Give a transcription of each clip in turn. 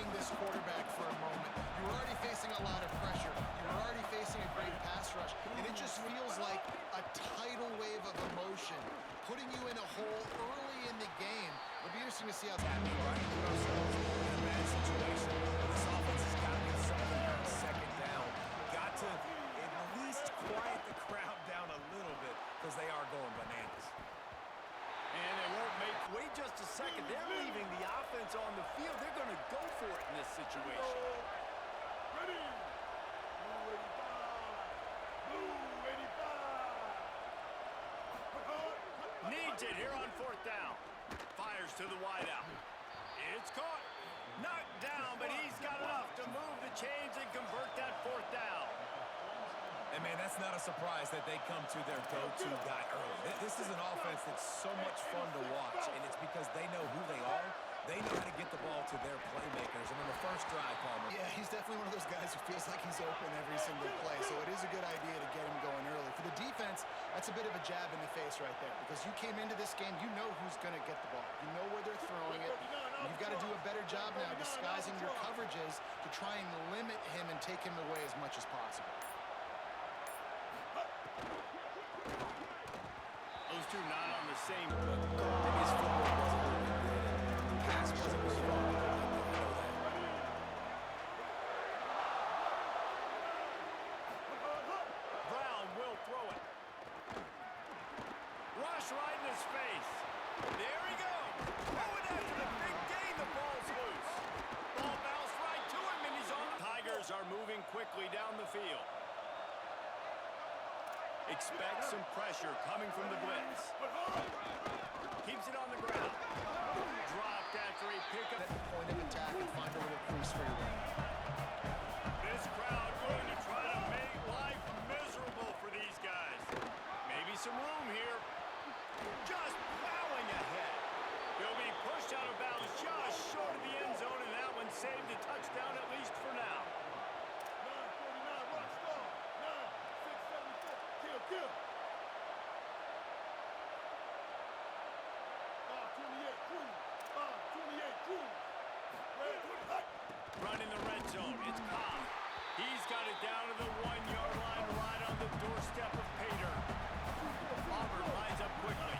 being this quarterback for a moment. You're already facing a lot of pressure. You're already facing a great pass rush, and it just feels like a tidal wave of emotion, putting you in a hole early in the game. It'll be interesting to see how it's happening. Right? Put ourselves in a bad situation. This offense has got to do something here on second down. Got to at least quiet the crowd down a little bit because they are going bananas. And they won't wait just a second. They're leaving the offense on the field. They're going to go for it in this situation. Ready. Blue 85. Needs it here on fourth down. Fires to the wideout. It's caught. Knocked down, but he's got enough to move the chains and convert that fourth down. And, man, that's not a surprise that they come to their go-to guy early. This is an offense that's so much fun to watch, and it's because they know who they are. They know how to get the ball to their playmakers. And on the first drive, Palmer. Yeah, he's definitely one of those guys who feels like he's open every single play, so it is a good idea to get him going early. For the defense, that's a bit of a jab in the face right there, because you came into this game, you know who's going to get the ball. You know where they're throwing it. And you've got to do a better job now disguising your coverages to try and limit him and take him away as much as possible. Those two not on the same foot. Maybe his football wasn't really good, and the pass wasn't as strong. I know that. Brown will throw it. Rush right in his face. There he goes. Going after the big gain. The ball's loose. Ball bounced right to him, and he's on. Tigers are moving quickly down the field. Expect some pressure coming from the blitz. Keeps it on the ground. Dropped after he picked up. At the point of attack and find a little crease for your run. This crowd going to try to make life miserable for these guys. Maybe some room here. Just plowing ahead. He'll be pushed out of bounds just short of the end zone, and that one saved a touchdown at least for now. 949, rock star. 9674, kill. 528, cruise. 528, cruise. Red 20, Run in the red zone. It's Cobb. He's got it down to the 1-yard line right on the doorstep of Pater. Auburn lines up quickly.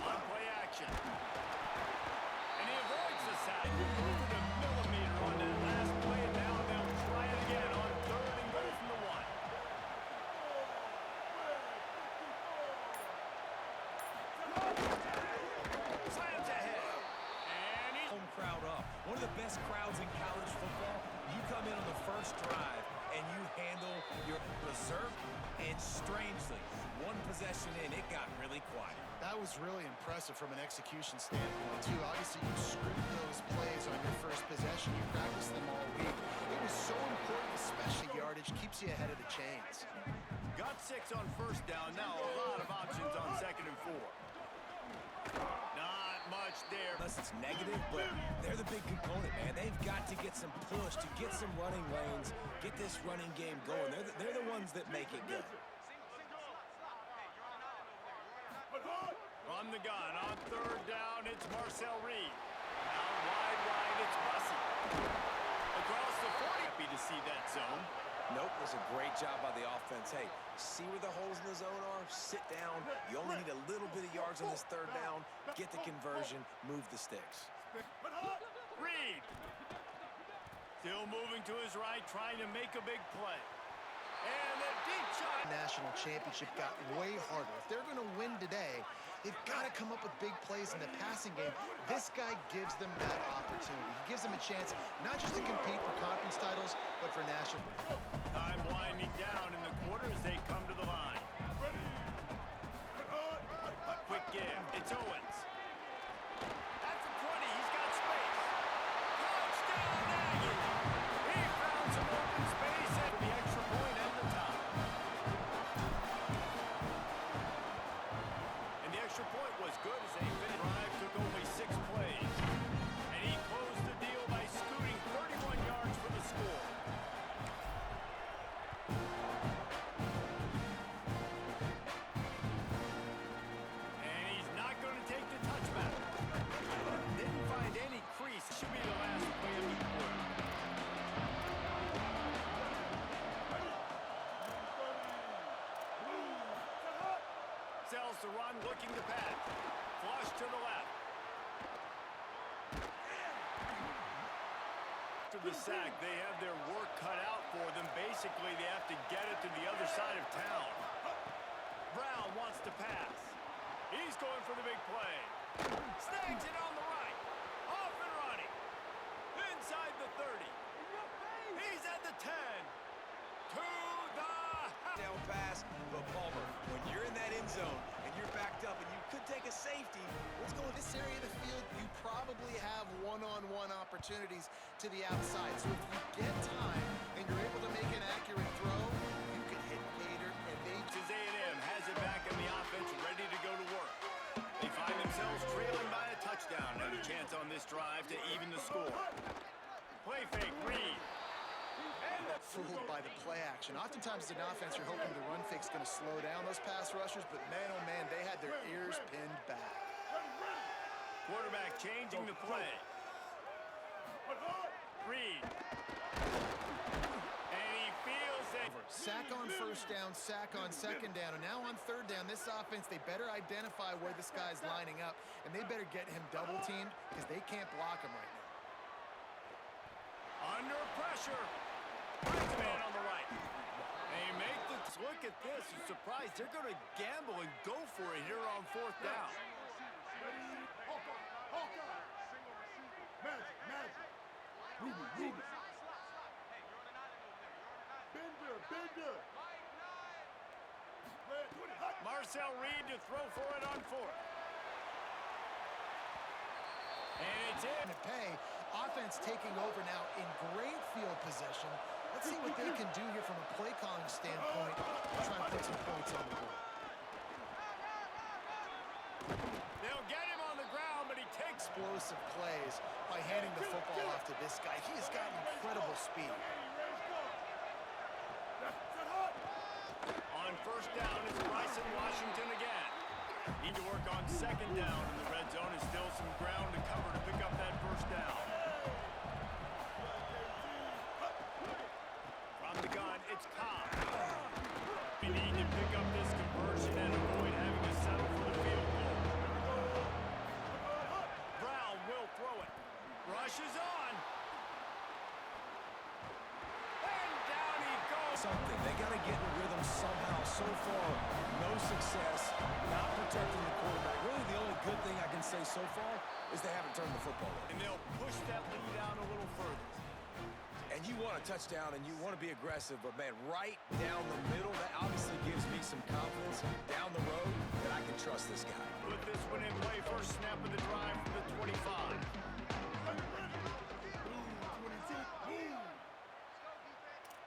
On play action. And he avoids the sack. Moved a millimeter on that last play, and now they'll try it again on third and goal from the 1. Slams ahead. And he's Home crowd up. One of the best crowds in college football. You come in on the first drive and you handle your reserve, and strangely, one possession in, it got really quiet. That was really impressive from an execution standpoint, too. Obviously, you script those plays on your first possession. You practice them all week. It was so important, especially yardage, keeps you ahead of the chains. got 6 on first down. Now a lot of options on 2nd and 4. Not much there. Unless it's negative, but they're the big component, man. They've got to get some push, to get some running lanes, get this running game going. They're the ones that make it good. From the gun on 3rd down, it's Marcel Reed. Out wide, it's Bussey. Across the 40. Happy to see that zone. Nope, it was a great job by the offense. Hey, see where the holes in the zone are? Sit down. You only need a little bit of yards on this 3rd down. Get the conversion, move the sticks. Reed. Still moving to his right, trying to make a big play. And the deep shot. National championship got way harder. If they're going to win today, they've got to come up with big plays in the passing game. This guy gives them that opportunity. He gives them a chance not just to compete for conference titles, but for national. Time winding down in the quarter as they come to the line. Quick give. It's Owens. At the 20, he's got space. Touchdown, Aggies! He found some open space at the extra point at the top. And the extra point was good as they finished. Drive took only 6 plays. And he closed the deal by scooting 31 yards for the score. Sells the run, looking to pass. Flush to the left. After the sack, they have their work cut out for them. Basically, they have to get it to the other side of town. Brown wants to pass. He's going for the big play. Snags it on the right. Off and running. Inside the 30. He's at the 10. To the Down pass, but Palmer, when you're in that end zone and you're backed up and you could take a safety, Let's go in this area of the field. You probably have one-on-one opportunities to the outside. So if you get time and you're able to make an accurate throw, you can hit Gator and they Texas A&M has it back in the offense, ready to go to work. They find themselves trailing by a touchdown. Have a chance on this drive to even the score. Play fake, Reed. fooled by the play action. Oftentimes as an offense, you're hoping the run fake's going to slow down those pass rushers, but man, oh man, they had their ears pinned back. Quarterback changing the play. Reed. And he feels it. Sack on first down, sack on second down, and now on third down, this offense, they better identify where this guy's lining up, and they better get him double-teamed because they can't block him right now. Under pressure. Brings man on the right. They make the look at this. I'm surprised they're going to gamble and go for it here on fourth down. Marcel Reed to throw for it on fourth. And it's in. To pay, offense taking over now in great field possession. Let's see what they can do here from a play calling standpoint. Try and put some points on the board. They'll get him on the ground, but he takes Explosive plays by handing the football off to this guy. He has got incredible speed. on first down. It's Bryson Washington again. Need to work on second down, and the red zone is still some ground to cover to pick up that first down. From the gun, it's Cobb. We need to pick up this conversion and avoid having to settle for the field goal. Brown will throw it. Rushes on. And down he goes. Something. They got to get in rhythm somehow. So far, no success, not protecting the quarterback. Really, the only good thing I can say so far is they haven't turned the football over. And they'll push that lead down a little further. And you want a touchdown, and you want to be aggressive, but, man, right down the middle, that obviously gives me some confidence down the road that I can trust this guy. Put this one in play. First snap of the drive from the 25.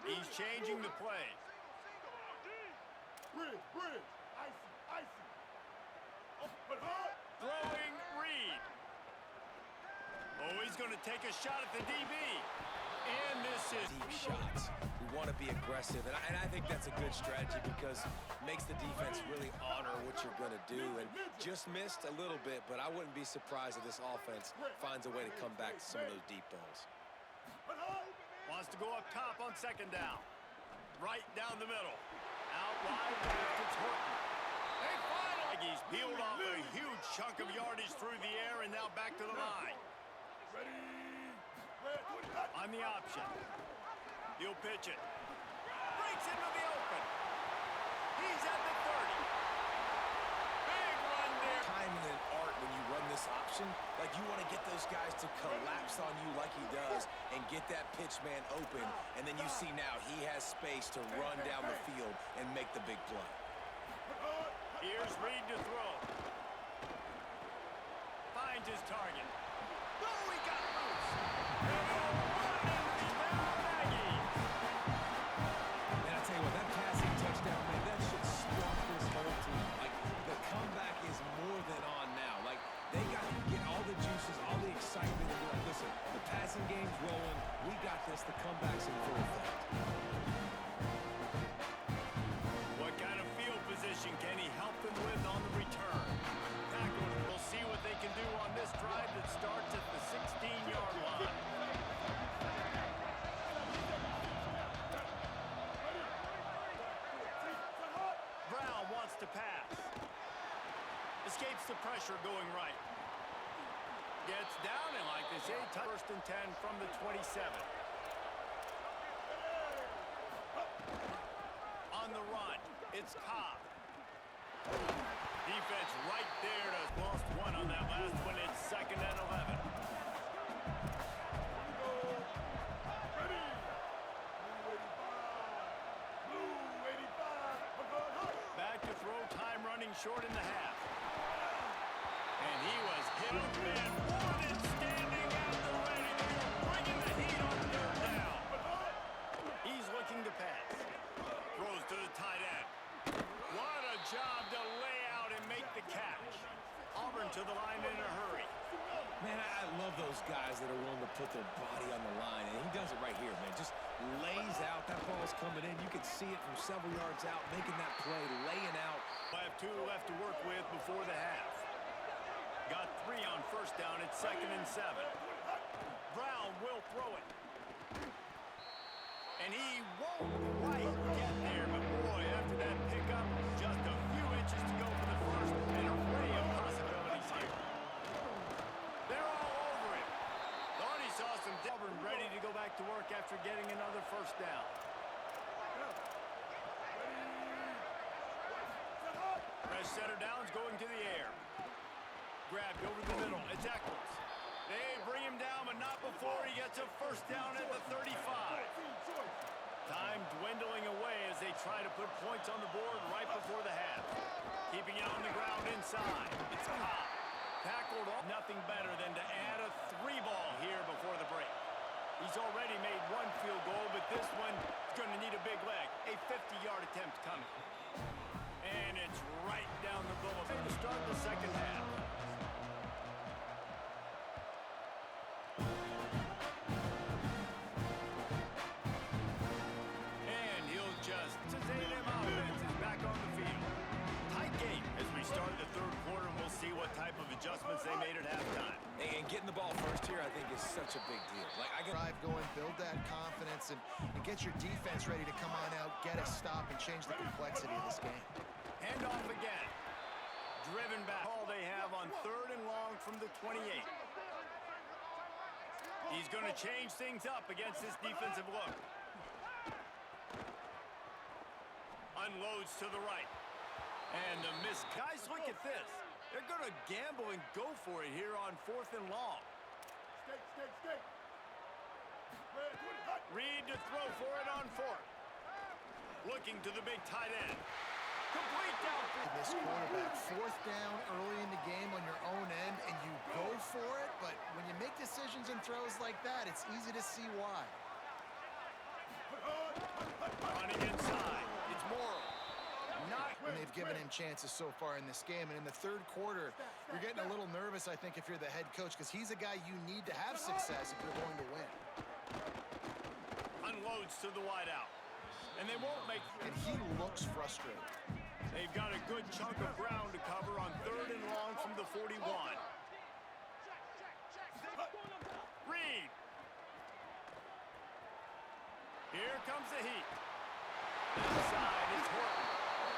He's changing the play. Bridge, icy. Throwing Reed. Oh, he's going to take a shot at the DB. And this is Deep shots. We want to be aggressive, and I think that's a good strategy because it makes the defense really honor what you're going to do. And just missed a little bit, but I wouldn't be surprised if this offense finds a way to come back to some of those deep balls. wants to go up top on second down. Right down the middle. Out wide left, it's Horton. They finally. He's peeled off a huge chunk of yardage through the air and now back to the line. On the option. He'll pitch it. Breaks into the open. He's at the 30. Big run there. Timing and art when you run this option. Like, you want to get those guys to collapse on you like he does and get that pitch man open. And then you see now he has space to run down the field and make the big play. Here's Reed to throw. Finds his target. Oh, he got loose. And he'll run into the Aggies. And I tell you what, that passing touchdown, man, that should spark this whole team. Like, the comeback is more than on now. Like, they got to get all the juices, all the excitement, and be like, listen, the passing game's rolling. We got this. The comeback's in full effect. What kind of field position can he help them with on the return? Tackle. We'll see what they can do on this drive that starts at the 16-yard Escapes the pressure going right. Gets down, and like they say, first and 10 from the 27. On the run, it's Cobb. Defense right there to lost one on that last one. It's 2nd and 11. Back to throw, time running short in the half. And he was hit up and Warden standing at the ready. They're bringing the heat on 3rd down. He's looking to pass. Throws to the tight end. What a job to lay out and make the catch. Auburn to the line in a hurry. Man, I love those guys that are willing to put their body on the line, and he does it right here, man. Just lays out. That ball's coming in. You can see it from several yards out, making that play, laying out. I have 2 left to work with before the half. Got 3 on 1st down. It's 2nd and 7. Brown will throw it. And he won't quite get there, but boy, after that pickup, just a few inches to go for the first, and an array of possibilities here. They're all over him. Thought he saw some Auburn ready to go back to work after getting another 1st down. Fresh setter downs going to the air. Grabbed over the middle. It's Eccles. They bring him down, but not before he gets a 1st down at the 35. Time dwindling away as they try to put points on the board right before the half. Keeping it on the ground inside. It's Cobb. Tackled off. Nothing better than to add a 3-ball here before the break. He's already made 1 field goal, but this one is going to need a big leg. A 50-yard attempt coming. And it's right down the boulevard to start the 2nd half. And he'll just today them offense is back on the field. Tight game as we start the 3rd quarter, and we'll see what type of adjustments they made at halftime. And getting the ball first here, I think, is such a big deal. Like, I get Drive going, build that confidence, and get your defense ready to come on out, get a stop, and change the complexity of this game. Hand off again. Driven back. All they have on 3rd and long from the 28. He's going to change things up against this defensive look. Unloads to the right. And the miss. Guys, look at this. They're going to gamble and go for it here on 4th and long. Reed to throw for it on 4th. Looking to the big tight end. Complete down. This quarterback, 4th down early in the game on your own end, and you go for it, but when you make decisions and throws like that, it's easy to see why. Running inside. It's Morrow. Not when they've given him chances so far in this game. And in the 3rd quarter, you're getting a little nervous, I think, if you're the head coach, because he's a guy you need to have success if you're going to win. Unloads to the wideout. And they won't make... And he looks frustrated. They've got a good chunk of ground to cover on 3rd and long from the 41. Reed. Here comes the heat. Inside, it's Horton.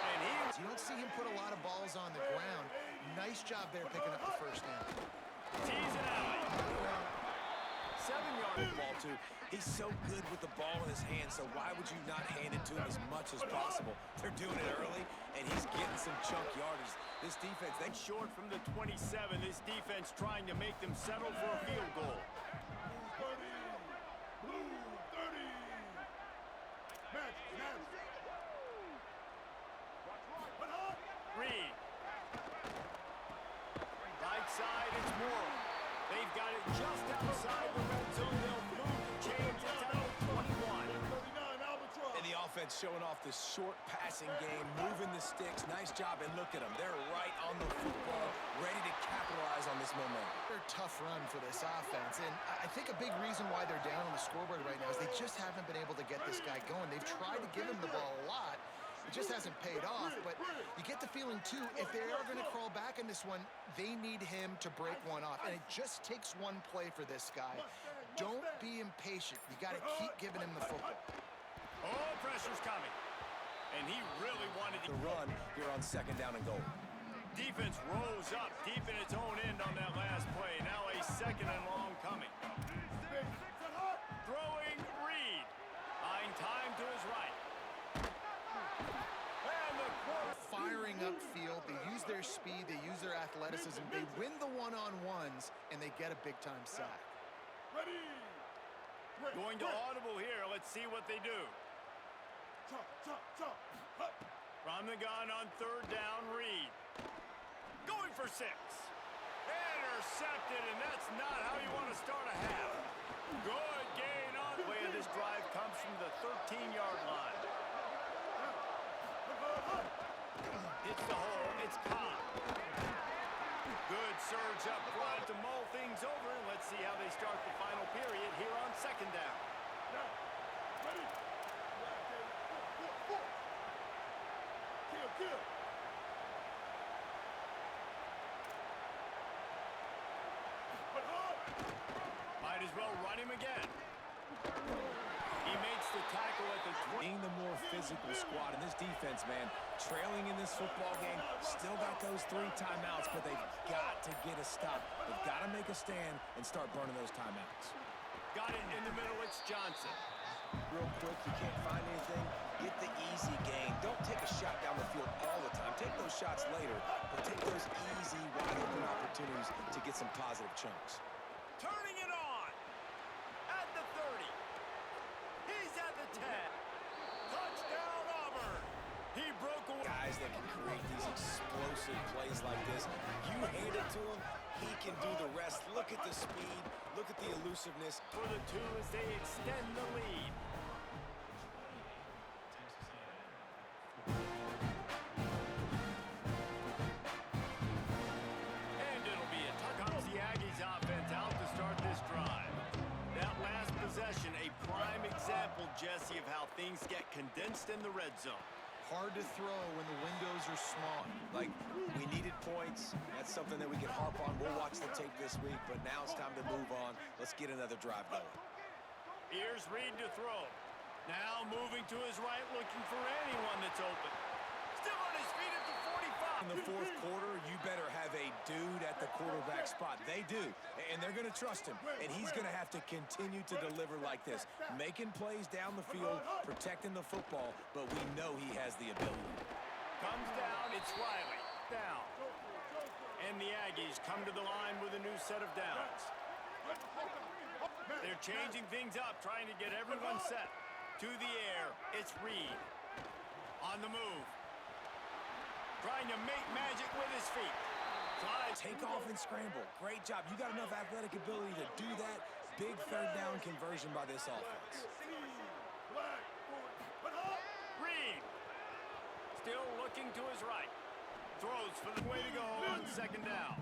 And You don't see him put a lot of balls on the ground. Nice job there picking up the 1st down. teasing out. 7-yard ball, too. He's so good with the ball in his hand, so why would you not hand it to him as much as possible? They're doing it early, and he's getting some chunk yardage. This defense, they short from the 27. This defense trying to make them settle for a field goal. Blue 30. Match. Reed. Right side, it's Morrow. They've got it just outside the red zone. They'll move the chains. It's out of 21. And the offense showing off this short passing game, moving the sticks. Nice job, and look at them. They're right on the football, ready to capitalize on this momentum. They're a tough run for this offense, and I think a big reason why they're down on the scoreboard right now is they just haven't been able to get this guy going. They've tried to give him the ball a lot. It just hasn't paid off, but you get the feeling, too, if they are going to crawl back in this one, they need him to break one off, and it just takes one play for this guy. Don't be impatient. You got to keep giving him the football. Oh, pressure's coming. And he really wanted to run here on 2nd down and goal. defense rose up deep in its own end on that last play. Now a second and long coming. Throwing Reed. Buying time to his right. And the quarter. Firing upfield, they use their speed, they use their athleticism, they win the one-on-ones, and they get a big-time sack. Ready. Going to audible here. Let's see what they do. Chop, chop, chop. Hup. From the gun on third down, Reed. Going for 6. Intercepted, and that's not how you want to start a half. Good gain on the way of this drive comes from the 13-yard line. It's the hole. It's Cobb. Good surge up front to mull things over. And let's see how they start the final period here on second down. Now, ready. Four. Kill. But hard. Might as well run him again. He makes the tackle at the 20. Being the more physical squad in this defense, man, trailing in this football game, still got those 3 timeouts, but they've got to get a stop. They've got to make a stand and start burning those timeouts. Got it in the middle. It's Johnson. Real quick, you can't find anything, get the easy gain. Don't take a shot down the field all the time. Take those shots later, but take those easy, wide-open opportunities to get some positive chunks. Turning it on. At the 30. He's at the 10. Touchdown, Auburn. He broke away. Guys that can create these explosive plays like this, you hand it to him, he can do the rest. Look at the speed, look at the elusiveness. For the 2 as they extend the lead. And it'll be a touchdown. The Aggies offense out to start this drive. That last possession, a prime example, Jesse, of how things get condensed in the red zone. Hard to throw when the windows are small. Like, we needed points. That's something that we can harp on. We'll watch the tape this week, but now it's time to move on. Let's get another drive going. Here's Reed to throw. Now moving to his right, looking for anyone that's open. Still on his feet at the 45. In the fourth quarter, you better have a dude at the quarterback spot. They do, and they're going to trust him, and he's going to have to continue to deliver like this, making plays down the field, protecting the football, but we know he has the ability. Comes down, it's Riley. Down. And the Aggies come to the line with a new set of downs. They're changing things up, trying to get everyone set. To the air, it's Reed. On the move. Trying to make magic with his feet. Take off and scramble. Great job. You got enough athletic ability to do that. Big third down conversion by this offense. Reed. Still looking to his right. Throws for the way to go on second down.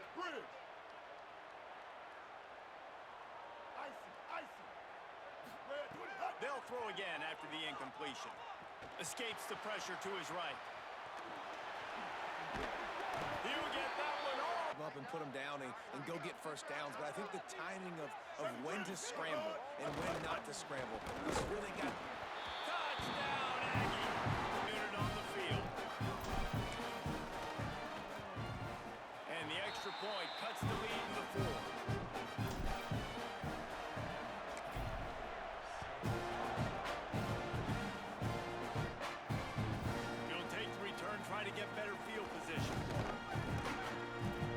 Bridge. Icy. They'll throw again after the incompletion. Escapes the pressure to his right. He'll get that one off. Up and put them down and go get first downs, but I think the timing of when to scramble and when not to scramble, he's really got... Touchdown, Aggie! Minute on the field. And the extra point cuts the lead in the fourth. He'll take the return, try to get better field position.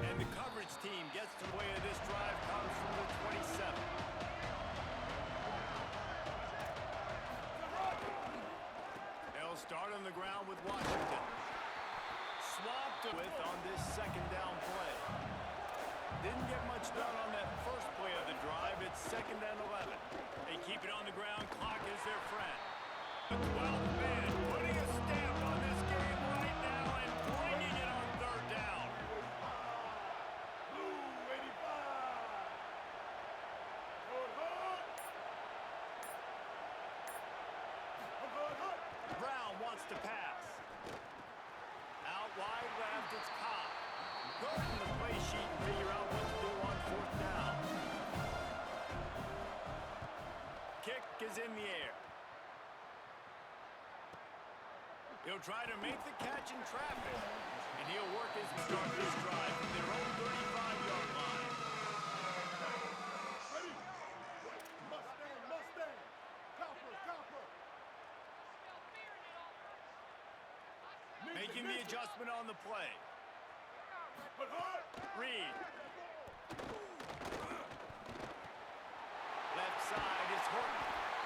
And the coverage team gets the way of this drive, comes from the 27. They'll start on the ground with Washington. Swamped with on this second down play. Didn't get much done on that first play of the drive. It's second and 11. They keep it on the ground. Clock is their friend. The 12th man putting a stamp on this game right now and bringing it on third down. Blue 85. Hard. Brown wants to pass. Out wide left, it's Cobb. Go to the play sheet and figure out what to do on fourth down. Kick is in the air. He'll try to make the catch in traffic, and he'll work his start this drive from their own 35-yard line. Ready? Mustang, Mustang. Copper, Copper. Making the adjustment on the play. But hard. Reed. Left side is Horton.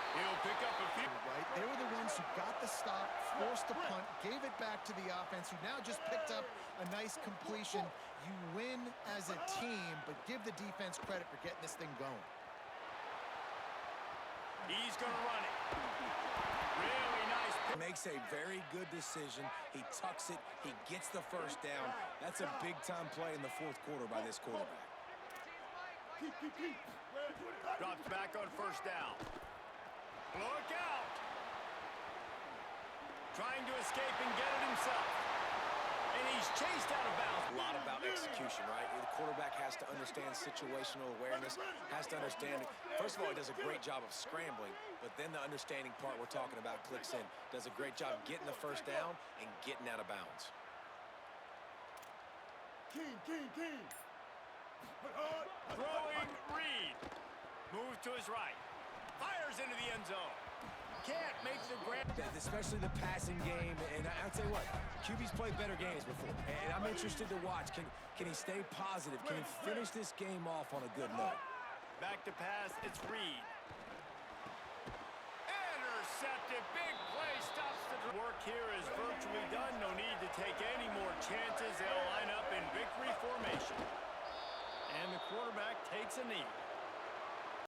He'll pick up a few. Right? They were the ones who got the stop, forced the punt, gave it back to the offense, who now just picked up a nice completion. You win as a team, but give the defense credit for getting this thing going. He's going to run it. Really nice. Makes a very good decision. He tucks it. He gets the first down. That's a big-time play in the fourth quarter by this quarterback. Keep. Drops back on first down. Look out. Trying to escape and get it himself. And he's chased out of bounds. A lot about execution, right? The quarterback has to understand situational awareness, has to understand, first of all, he does a great job of scrambling, but then the understanding part we're talking about clicks in. Does a great job getting the first down and getting out of bounds. King. But hard. Throwing Reed. Moves to his right. Fires into the end zone. Can't make the grab. Especially the passing game, and I'll tell you what, QB's played better games before, and I'm interested to watch. Can he stay positive? Can he finish this game off on a good note? Back to pass, it's Reed. Intercepted, big play, stops the work here is virtually done. No need to take any more chances. They'll line up in victory formation. And the quarterback takes a knee.